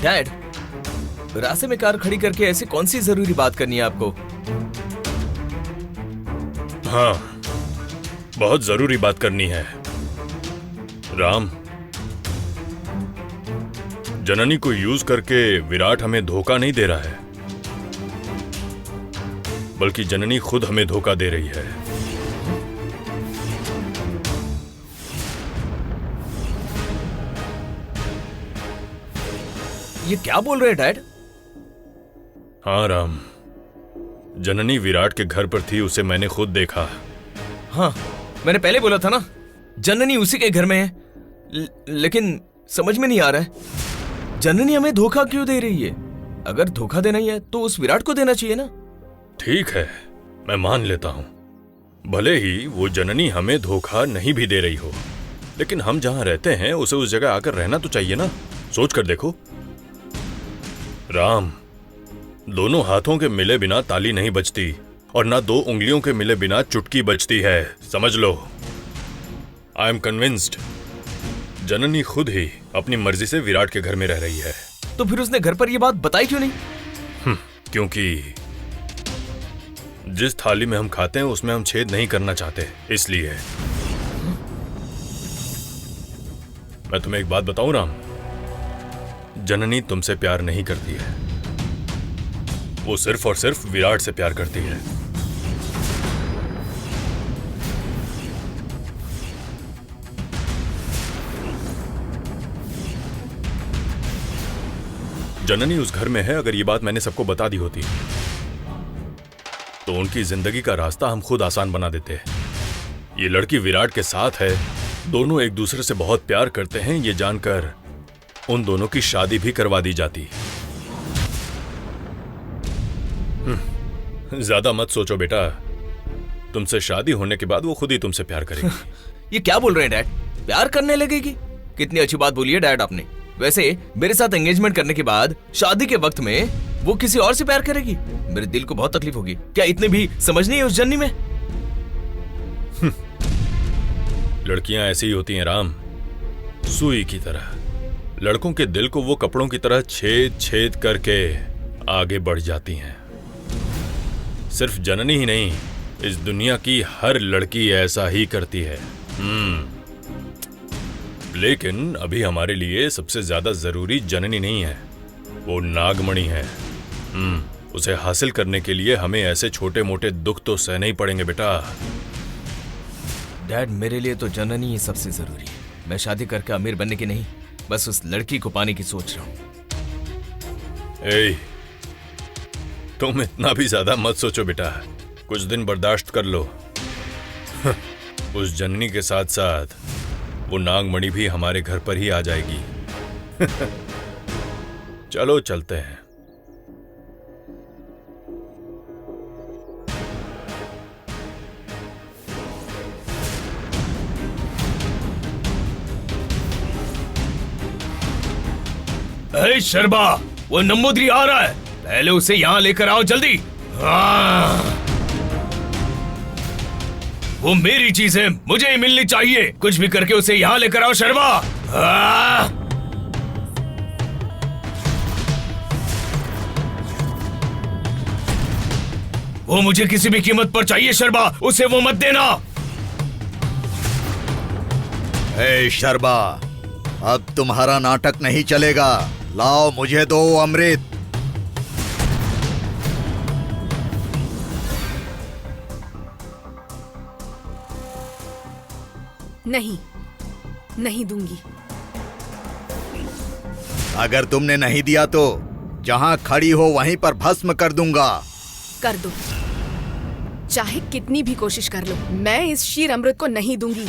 Dad, रास्ते में car खड़ी करके ऐसी कौन सी जरूरी बात करनी है आपको? हाँ, बहुत जरूरी बात करनी है। राम, जननी को यूज करके विराट हमें धोखा नहीं दे रहा है, बल्कि जननी खुद हमें धोखा दे रही है। ये क्या बोल रहे हैं डैड? हाँ राम, जननी विराट के घर पर थी, उसे मैंने खुद देखा। हाँ, मैंने पहले बोला था ना, जननी उसी के घर में है। लेकिन समझ में नहीं आ रहा है, जननी हमें धोखा क्यों दे रही है? अगर धोखा देना ही है तो उस विराट को देना चाहिए ना। ठीक है, मैं मान लेता हूं, भले ही वो जननी हमें धोखा नहीं भी दे रही हो, लेकिन हम जहां रहते हैं उसे उस जगह आकर रहना तो चाहिए ना। सोच कर देखो राम, दोनों हाथों के मिले बिना ताली नहीं बजती, और ना दो उंगलियों के मिले बिना चुटकी बजती है। समझ लो, आई एम कन्विंस्ड जननी खुद ही अपनी मर्जी से विराट के घर में रह रही है। तो फिर उसने घर पर यह बात बताई क्यों नहीं? क्योंकि जिस थाली में हम खाते हैं उसमें हम छेद नहीं करना चाहते, इसलिए। मैं तुम्हें एक बात बताऊं राम, जननी तुमसे प्यार नहीं करती है, वो सिर्फ और सिर्फ विराट से प्यार करती है। जननी उस घर में है। अगर ये बात मैंने सबको बता दी होती तो उनकी जिंदगी का रास्ता हम खुद आसान बना देते। ये लड़की विराट के साथ है, दोनों एक दूसरे से बहुत प्यार करते हैं, ये जानकर उन दोनों की शादी भी करवा दी जाती। ज्यादा मत सोचो बेटा, तुमसे शादी होने के बाद वो खुद ही तुमसे प्यार करेगी। ये क्या बोल रहे हैं डैड? प्यार करने लगेगी? कितनी अच्छी बात बोली है डैड आपने। वैसे मेरे साथ एंगेजमेंट करने के बाद शादी के वक्त में वो किसी और से प्यार करेगी? मेरे दिल को बहुत तकलीफ होगी। क्या इतने भी समझ नहीं है उस जननी में? लड़कियां ऐसी ही होती हैं राम, सुई की तरह। लड़कों के दिल को वो कपड़ों की तरह छेद छेद करके आगे बढ़ जाती हैं। सिर्फ जननी ही नहीं, इस दुनिया की हर लड़की ऐसा ही करती है। लेकिन अभी हमारे लिए सबसे ज्यादा जरूरी जननी नहीं है, वो नागमणि है। उसे हासिल करने के लिए हमें ऐसे छोटे मोटे दुख तो सहने ही पड़ेंगे बेटा। डैड, मेरे लिए तो जननी ही सबसे जरूरी है। मैं शादी करके अमीर बनने की नहीं, बस उस लड़की को पाने की सोच रहा हूं। ए, तुम इतना भी ज्यादा मत सोचो बेटा, कुछ दिन बर्दाश्त कर लो। उस जननी के साथ साथ वो नागमणि भी हमारे घर पर ही आ जाएगी। चलो चलते हैं। शर्मा, वो नंबूदरी आ रहा है, पहले उसे यहाँ लेकर आओ जल्दी। वो मेरी चीज है, मुझे ही मिलनी चाहिए। कुछ भी करके उसे यहाँ लेकर आओ शर्मा। वो मुझे किसी भी कीमत पर चाहिए शर्मा, उसे वो मत देना। हे शर्मा, अब तुम्हारा नाटक नहीं चलेगा। लाओ मुझे दो अमृत। नहीं, नहीं दूंगी। अगर तुमने नहीं दिया तो जहां खड़ी हो वहीं पर भस्म कर दूंगा। कर दो, चाहे कितनी भी कोशिश कर लो, मैं इस शीर अमृत को नहीं दूंगी।